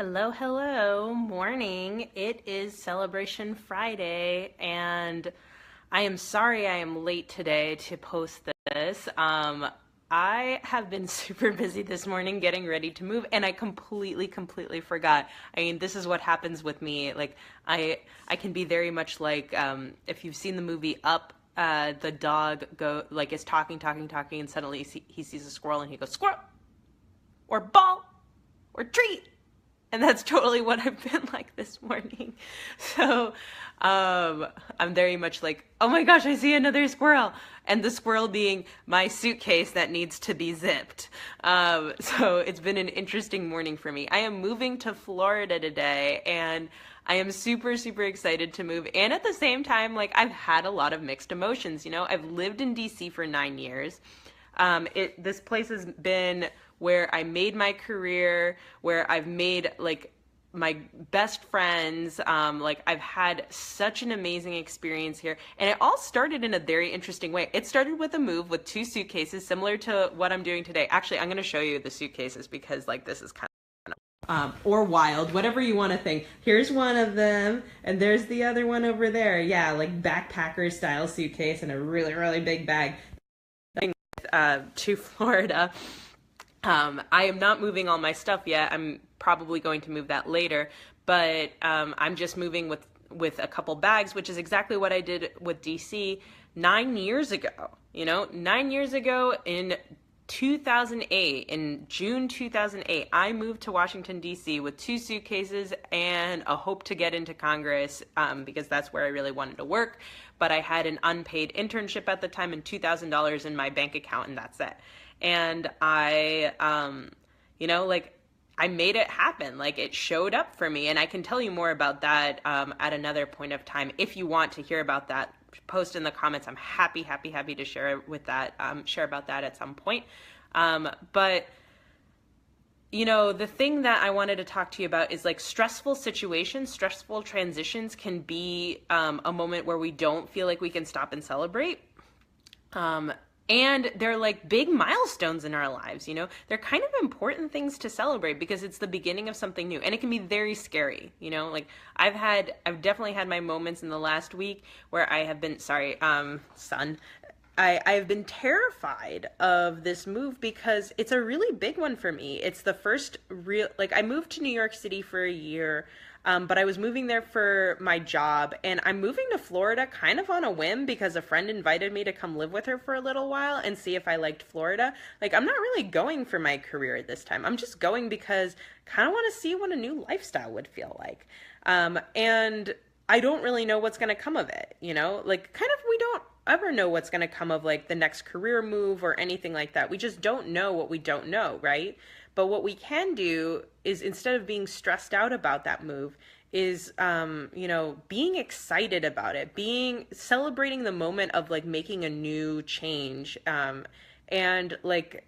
Hello, hello, morning. It is Celebration Friday, and I am sorry I am late today to post this. I have been super busy this morning getting ready to move, and I completely forgot. I mean, this is what happens with me. Like, I can be very much like if you've seen the movie Up. The dog is talking, and suddenly he sees a squirrel, and he goes squirrel or ball or treat, and that's totally what I've been like this morning. So I'm very much like, oh my gosh, I see another squirrel. And the squirrel being my suitcase that needs to be zipped. So it's been an interesting morning for me. I am moving to Florida today, and I am super excited to move. And at the same time, like, I've had a lot of mixed emotions. You know, I've lived in DC for 9 years. This place has been where I made my career, where I've made like my best friends. Like, I've had such an amazing experience here, and it all started in a very interesting way. It started with a move with two suitcases, similar to what I'm doing today. Actually, I'm going to show you the suitcases because like this is kind of or wild, whatever you want to think. Here's one of them, and there's the other one over there. Yeah, like backpacker style suitcase and a really big bag. To Florida. I am not moving all my stuff yet. I'm probably going to move that later, but I'm just moving with a couple bags, which is exactly what I did with DC 9 years ago. You know, 9 years ago in 2008, in June 2008, I moved to Washington, D.C. with two suitcases and a hope to get into Congress because that's where I really wanted to work. But I had an unpaid internship at the time and $2,000 in my bank account, and that's it. And like, I made it happen. Like, it showed up for me, and I can tell you more about that at another point of time. If you want to hear about that, post in the comments. I'm happy to share about that at some point. But you know, the thing that I wanted to talk to you about is like stressful situations, stressful transitions can be a moment where we don't feel like we can stop and celebrate. And they're like big milestones in our lives, you know? They're kind of important things to celebrate because it's the beginning of something new, and it can be very scary, you know? Like, I've definitely had my moments in the last week where I have been, son. I've been terrified of this move because it's a really big one for me. It's the first real, like, I moved to New York City for a year, but I was moving there for my job, and I'm moving to Florida kind of on a whim because a friend invited me to come live with her for a little while and see if I liked Florida. Like, I'm not really going for my career this time. I'm just going because I kind of want to see what a new lifestyle would feel like. And I don't really know what's going to come of it, you know? Like, kind of, we don't ever know what's going to come of like the next career move or anything like that. We just don't know what we don't know, right? But what we can do is, instead of being stressed out about that move, is being excited about it, being celebrating the moment of like making a new change. And like,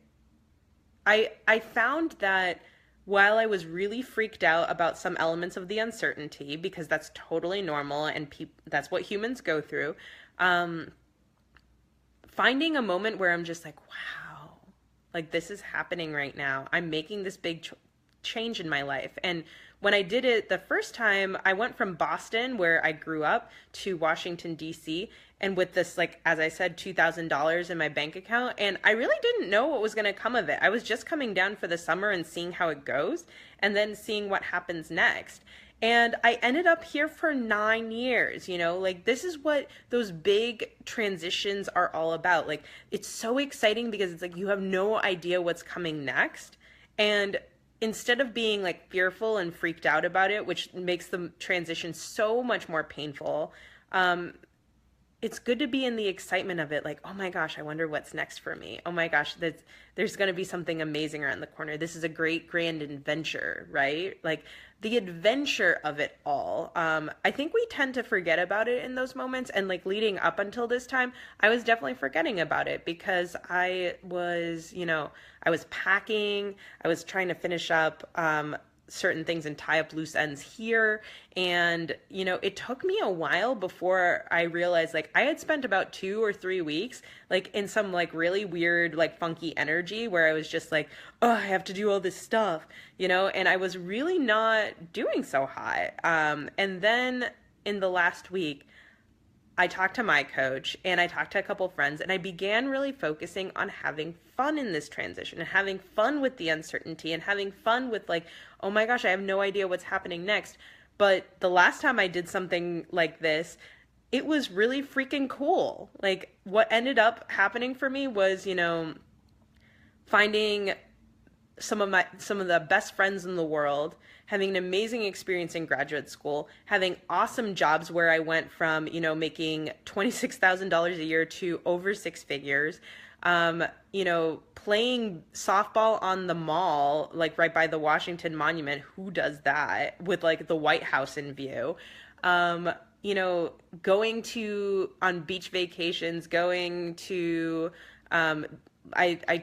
I found that while I was really freaked out about some elements of the uncertainty, because that's totally normal and that's what humans go through, finding a moment where I'm just like, wow, like, this is happening right now. I'm making this big change in my life. And when I did it the first time, I went from Boston, where I grew up, to Washington, D.C. And with this, like, as I said, $2,000 in my bank account. And I really didn't know what was going to come of it. I was just coming down for the summer and seeing how it goes, and then seeing what happens next. And I ended up here for 9 years, you know, like, this is what those big transitions are all about. Like, it's so exciting because it's like you have no idea what's coming next. And instead of being like fearful and freaked out about it, which makes the transition so much more painful, it's good to be in the excitement of it. Like, oh my gosh, I wonder what's next for me. Oh my gosh, there's going to be something amazing around the corner. This is a great grand adventure, right? Like, the adventure of it all. I think we tend to forget about it in those moments. And like, leading up until this time, I was definitely forgetting about it because I was packing, I was trying to finish up certain things and tie up loose ends here. And, it took me a while before I realized, like, I had spent about 2 or 3 weeks, like, in some, like, really weird, like, funky energy where I was just like, oh, I have to do all this stuff, and I was really not doing so hot. And then in the last week, I talked to my coach and I talked to a couple friends, and I began really focusing on having fun in this transition and having fun with the uncertainty and having fun with, like, oh my gosh, I have no idea what's happening next. But the last time I did something like this, it was really freaking cool. Like, what ended up happening for me was, finding some of the best friends in the world, having an amazing experience in graduate school, having awesome jobs where I went from, making $26,000 a year to over six figures, playing softball on the mall, like right by the Washington Monument. Who does that with, like, the White House in view? Going to on beach vacations, going to I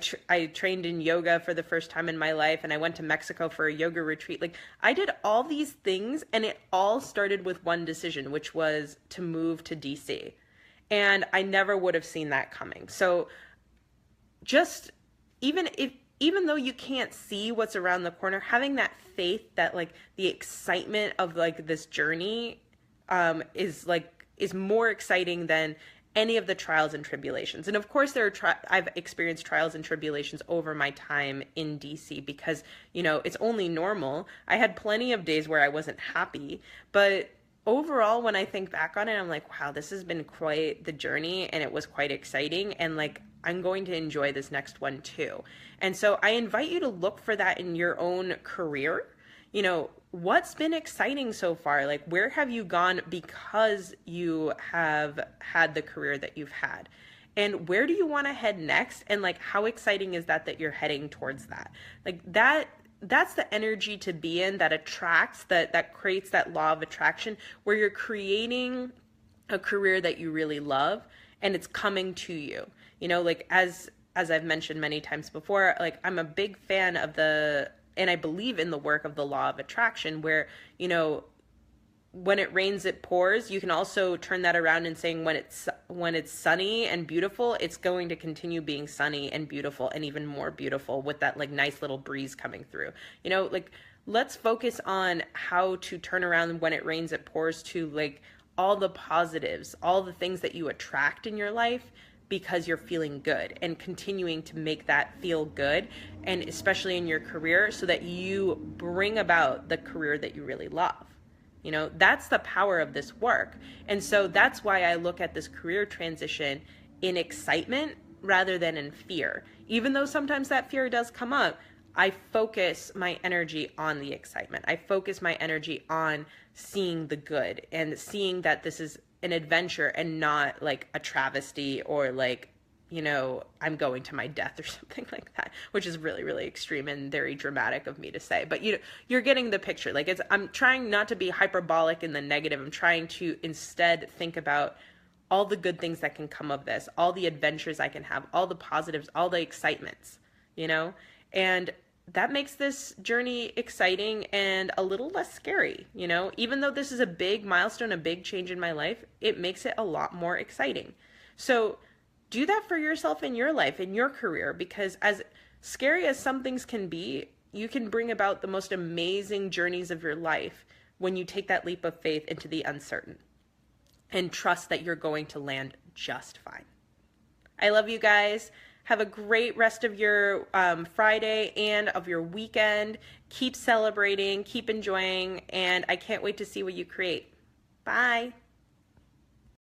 trained in yoga for the first time in my life, and I went to Mexico for a yoga retreat. Like, I did all these things, and it all started with one decision, which was to move to DC. And I never would have seen that coming. So just even though you can't see what's around the corner, having that faith that, like, the excitement of, like, this journey is more exciting than any of the trials and tribulations. And of course, I've experienced trials and tribulations over my time in DC because, it's only normal. I had plenty of days where I wasn't happy, but overall, when I think back on it, I'm like, wow, this has been quite the journey, and it was quite exciting, and, like, I'm going to enjoy this next one too. And so I invite you to look for that in your own career. What's been exciting so far? Like, where have you gone because you have had the career that you've had? And where do you want to head next? And, like, how exciting is that you're heading towards that? Like, that's the energy to be in, that attracts, that creates that law of attraction, where you're creating a career that you really love and it's coming to you. Like, as I've mentioned many times before, like, I'm a big fan of and I believe in the work of the law of attraction, where, when it rains, it pours. You can also turn that around and saying when it's sunny and beautiful, it's going to continue being sunny and beautiful and even more beautiful with that, like, nice little breeze coming through. Like, let's focus on how to turn around when it rains, it pours to, like, all the positives, all the things that you attract in your life because you're feeling good, and continuing to make that feel good, and especially in your career, so that you bring about the career that you really love. That's the power of this work. And so that's why I look at this career transition in excitement rather than in fear. Even though sometimes that fear does come up, I focus my energy on the excitement. I focus my energy on seeing the good and seeing that this is an adventure and not, like, a travesty or, like, I'm going to my death or something like that, which is really, really extreme and very dramatic of me to say. But you're getting the picture. Like, I'm trying not to be hyperbolic in the negative. I'm trying to instead think about all the good things that can come of this, all the adventures I can have, all the positives, all the excitements, and that makes this journey exciting and a little less scary. Even though this is a big milestone, a big change in my life, it makes it a lot more exciting. So do that for yourself in your life, in your career, because as scary as some things can be, you can bring about the most amazing journeys of your life when you take that leap of faith into the uncertain and trust that you're going to land just fine. I love you guys. Have a great rest of your Friday and of your weekend. Keep celebrating, keep enjoying, and I can't wait to see what you create. Bye.